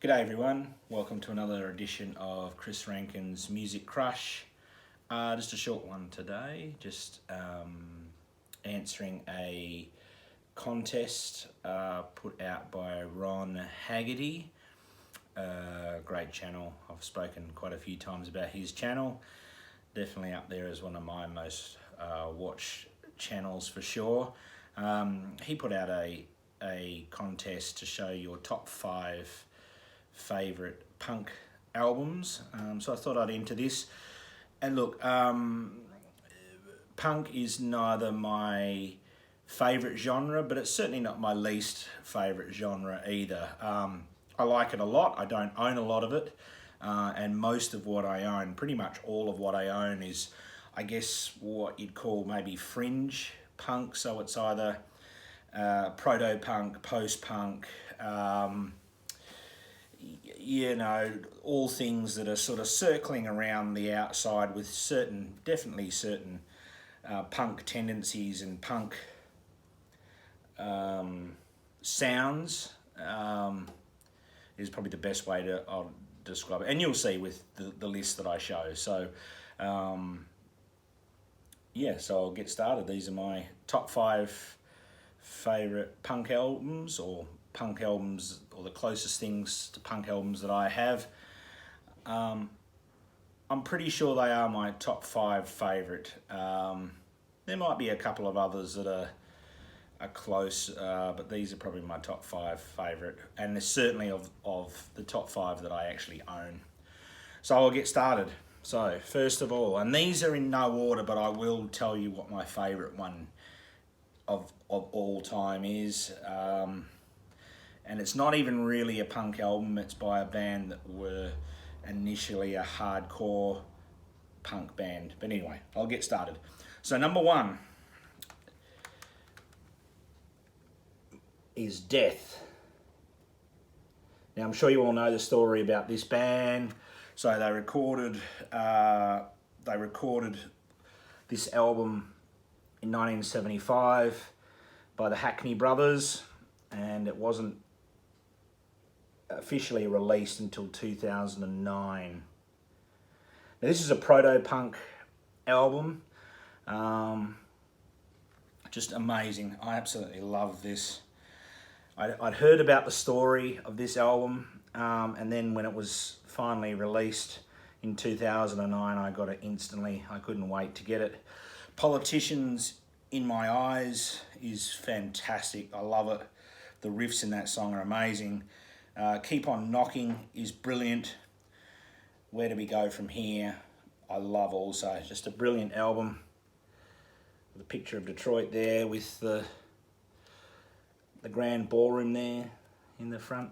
G'day everyone, welcome to another edition of Chris Rankin's Music Crush. Just a short one today, just answering a contest put out by Ron Haggerty. Great channel, I've spoken quite a few times about his channel. Definitely up there as one of my most watched channels for sure. He put out a contest to show your top 5 favourite punk albums, so I thought I'd enter this. And look, punk is neither my favourite genre, but it's certainly not my least favourite genre either. I like it a lot. I don't own a lot of it, and most of what I own, pretty much all of what I own, is I guess what you'd call maybe fringe punk. So it's either proto-punk, post-punk, you know, all things that are sort of circling around the outside with definitely certain punk tendencies and punk sounds, is probably the best way I'll describe it. And you'll see with the list that I show. So, yeah, so I'll get started. These are my top 5 favourite punk albums, or the closest things to punk albums that I have. I'm pretty sure they are my top 5 favourite. There might be a couple of others that are close, but these are probably my top 5 favourite, and they're certainly of the top 5 that I actually own. So I'll get started. So first of all, and these are in no order, but I will tell you what my favourite one of all time is. And it's not even really a punk album, it's by a band that were initially a hardcore punk band. But anyway, I'll get started. So number 1 is Death. Now I'm sure you all know the story about this band. So they recorded this album in 1975 by the Haggerty brothers, and it wasn't officially released until 2009. Now this is a proto-punk album, just amazing. I absolutely love this. I'd heard about the story of this album, and then when it was finally released in 2009, I got it instantly. I couldn't wait to get it. Politicians in My Eyes is fantastic. I love it. The riffs in that song are amazing. Keep On Knocking is brilliant. Where Do We Go From Here? I love also. Just a brilliant album. The picture of Detroit there with the grand ballroom there in the front.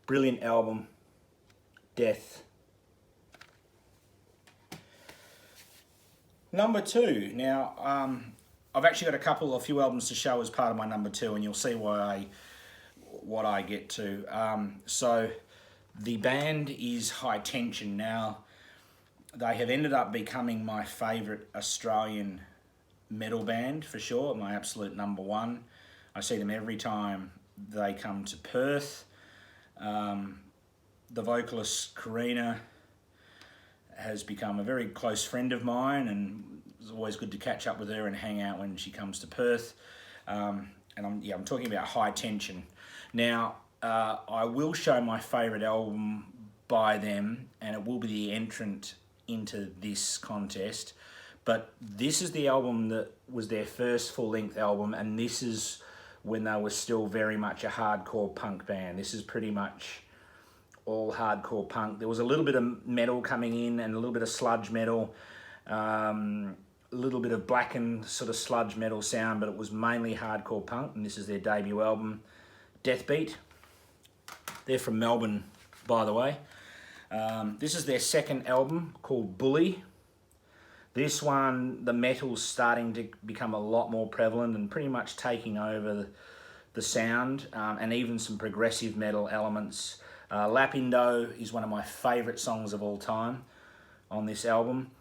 Brilliant album. Death. Number 2. Now, I've actually got a few albums to show as part of my number 2, and you'll see what I get to. So the band is High Tension. Now, they have ended up becoming my favourite Australian metal band for sure, my absolute number 1. I see them every time they come to Perth. The vocalist Karina has become a very close friend of mine, and it's always good to catch up with her and hang out when she comes to Perth. And I'm talking about High Tension. Now, I will show my favourite album by them, and it will be the entrant into this contest. But this is the album that was their first full-length album, and this is when they were still very much a hardcore punk band. This is pretty much all hardcore punk. There was a little bit of metal coming in and a little bit of sludge metal, a little bit of blackened sort of sludge metal sound, but it was mainly hardcore punk, and this is their debut album, Deathbeat. They're from Melbourne, by the way. This is their second album called Bully. This one, the metal's starting to become a lot more prevalent and pretty much taking over the sound, and even some progressive metal elements. Lapindo is one of my favourite songs of all time on this album.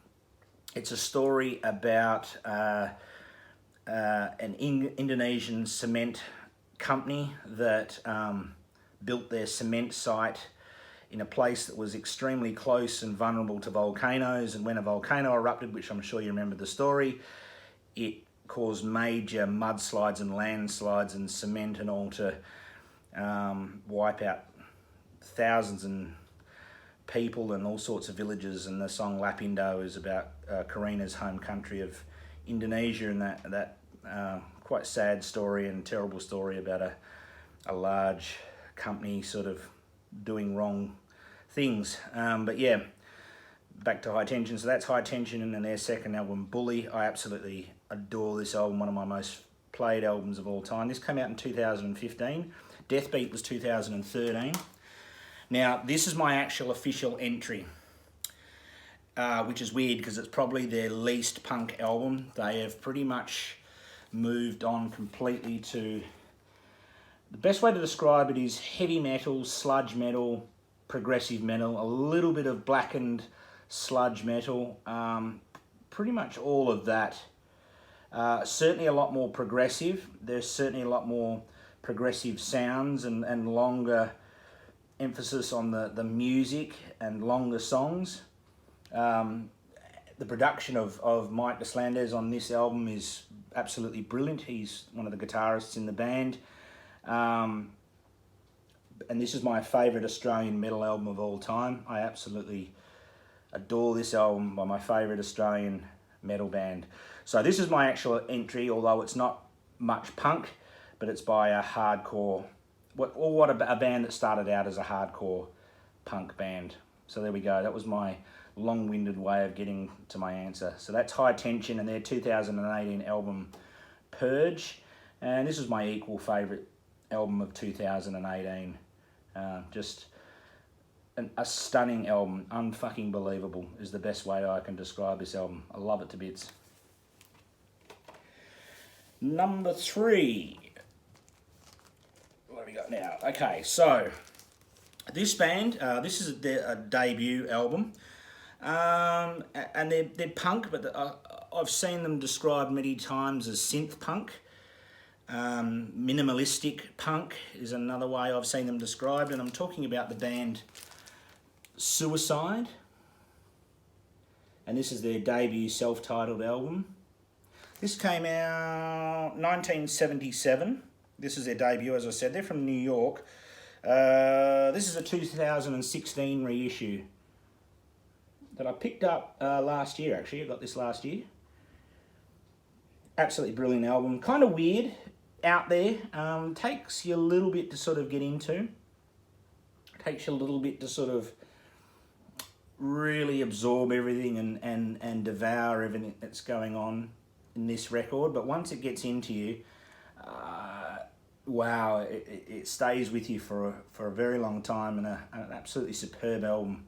It's a story about an Indonesian cement company that built their cement site in a place that was extremely close and vulnerable to volcanoes, and when a volcano erupted, which I'm sure you remember the story, it caused major mudslides and landslides and cement and all to wipe out thousands and people and all sorts of villages. And the song Lapindo is about Karina's home country of Indonesia, and that quite sad story and terrible story about a large company sort of doing wrong things. But yeah, back to High Tension. So that's High Tension and their second album, Bully. I absolutely adore this album, one of my most played albums of all time. This came out in 2015. Deathbeat was 2013. Now, this is my actual official entry, which is weird because it's probably their least punk album. They have pretty much moved on completely to... The best way to describe it is heavy metal, sludge metal, progressive metal, a little bit of blackened sludge metal, pretty much all of that. Certainly a lot more progressive. There's certainly a lot more progressive sounds and longer emphasis on the music and longer songs. The production of Mike Deslandes on this album is absolutely brilliant. He's one of the guitarists in the band. And this is my favourite Australian metal album of all time. I absolutely adore this album by my favourite Australian metal band. So this is my actual entry, although it's not much punk, but it's by a hardcore, a band that started out as a hardcore punk band. So there we go. That was my long-winded way of getting to my answer. So that's High Tension and their 2018 album Purge. And this is my equal favourite album of 2018. Just a stunning album. Unfucking believable is the best way I can describe this album. I love it to bits. Number 3. What have we got now? Okay, so this band, this is their debut album. And they're punk, but I've seen them described many times as synth punk. Minimalistic punk is another way I've seen them described, and I'm talking about the band Suicide, and this is their debut self-titled album. This came out 1977. This is their debut, as I said. They're from New York. This is a 2016 reissue that I picked up last year, actually. I got this last year. Absolutely brilliant album. Kind of weird, out there. Takes you a little bit to sort of get into. Takes you a little bit to sort of really absorb everything and devour everything that's going on in this record. But once it gets into you, wow, it stays with you for a very long time, and an absolutely superb album.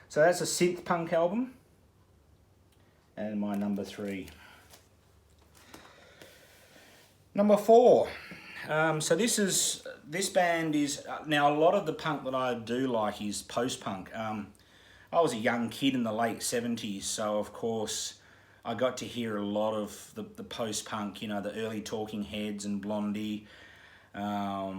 So that's a synth punk album, and my number 3. Number 4. So this band is now, a lot of the punk that I do like is post-punk. I was a young kid in the late 70s, so of course I got to hear a lot of the post-punk, you know, the early Talking Heads and Blondie. I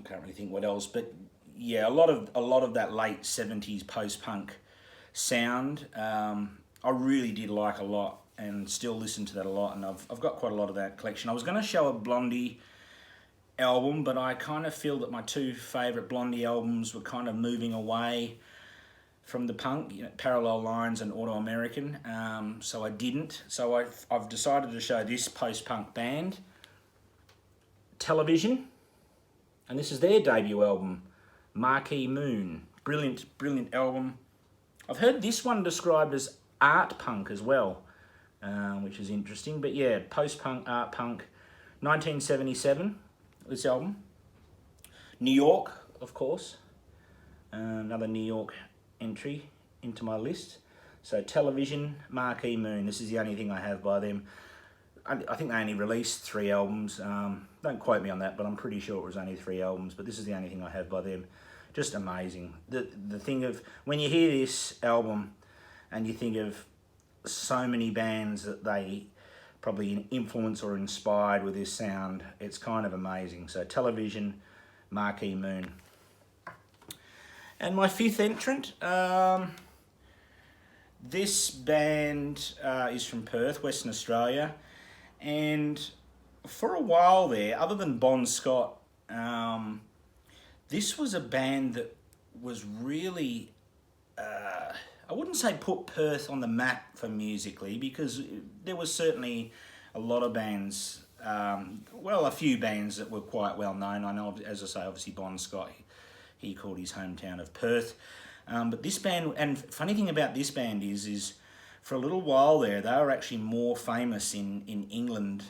can't really think what else, but yeah, a lot of that late 70s post-punk sound. I really did like a lot, and still listen to that a lot, and I've got quite a lot of that collection. I was going to show a Blondie album, but I kind of feel that my 2 favourite Blondie albums were kind of moving away from the punk, you know, Parallel Lines and Auto American, so I didn't. So I've decided to show this post-punk band, Television, and this is their debut album, Marquee Moon. Brilliant album. I've heard this one described as art punk as well, which is interesting. But yeah, post-punk, art punk, 1977, this album. New York, of course. Another New York entry into my list. So Television, Marquee Moon. This is the only thing I have by them. I think they only released 3 albums. Don't quote me on that, but I'm pretty sure it was only 3 albums. But this is the only thing I have by them. Just amazing. The thing of, when you hear this album and you think of so many bands that they probably influenced or inspired with this sound, it's kind of amazing. So Television, Marquee Moon. And my fifth entrant, this band is from Perth, Western Australia, and for a while there, other than Bon Scott, this was a band that was really, I wouldn't say put Perth on the map for musically, because there was certainly a lot of bands, well, a few bands that were quite well known. I know, as I say, obviously Bon Scott, he called his hometown of Perth. But this band, and funny thing about this band is for a little while there, they were actually more famous in England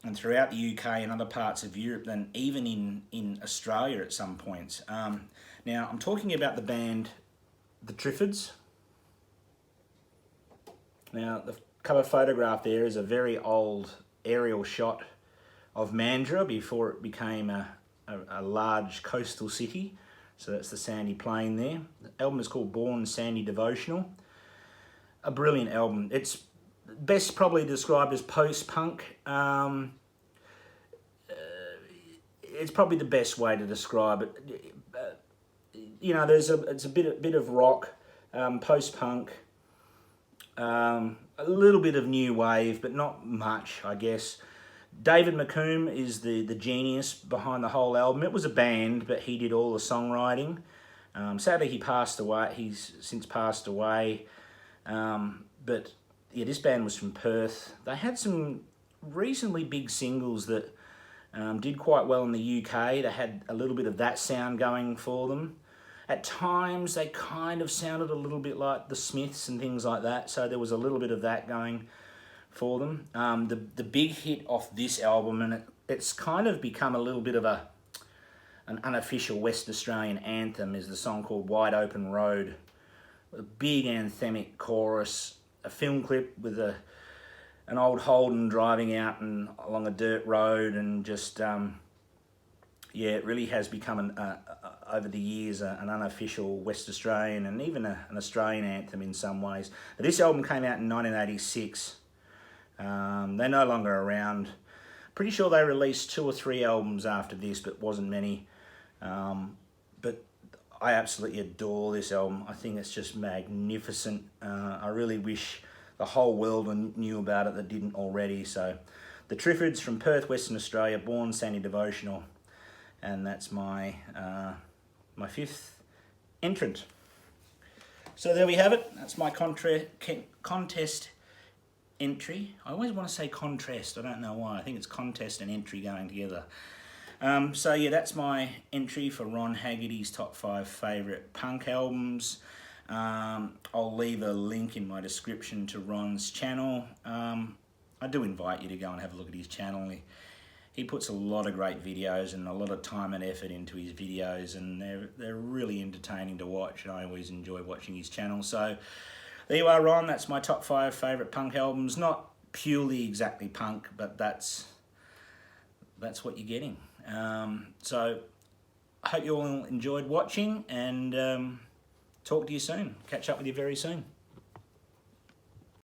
and throughout the UK and other parts of Europe than even in Australia at some points. Now, I'm talking about the band The Triffids. Now, the cover photograph there is a very old aerial shot of Mandurah before it became a large coastal city. So that's the sandy plain there. The album is called Born Sandy Devotional. A brilliant album. It's best probably described as post-punk. It's probably the best way to describe it. You know, it's a bit of rock, post-punk, a little bit of new wave, but not much, I guess. David McComb is the genius behind the whole album. It was a band, but he did all the songwriting. Sadly, he passed away. He's since passed away. But yeah, this band was from Perth. They had some reasonably big singles that did quite well in the UK. They had a little bit of that sound going for them. At times, they kind of sounded a little bit like the Smiths and things like that. So there was a little bit of that going for them. The big hit off this album, and it's kind of become a little bit of an unofficial West Australian anthem, is the song called Wide Open Road. A big anthemic chorus, a film clip with an old Holden driving out along a dirt road, and just yeah, it really has become over the years an unofficial West Australian and even an Australian anthem in some ways. This album came out in 1986. They're no longer around. Pretty sure they released 2 or 3 albums after this, but wasn't many. But I absolutely adore this album. I think it's just magnificent. I really wish the whole world knew about it that didn't already. So, The Triffids from Perth, Western Australia, Born Sandy Devotional, and that's my my 5th entrant. So there we have it. That's my contest entry. I always want to say contrast. I don't know why. I think it's contest and entry going together. So yeah, that's my entry for Ron Haggerty's top 5 favourite punk albums. I'll leave a link in my description to Ron's channel. I do invite you to go and have a look at his channel. He puts a lot of great videos and a lot of time and effort into his videos, and they're really entertaining to watch, and I always enjoy watching his channel. So there you are, Ron. That's my top 5 favourite punk albums. Not purely exactly punk, but that's what you're getting. So I hope you all enjoyed watching, and talk to you soon. Catch up with you very soon.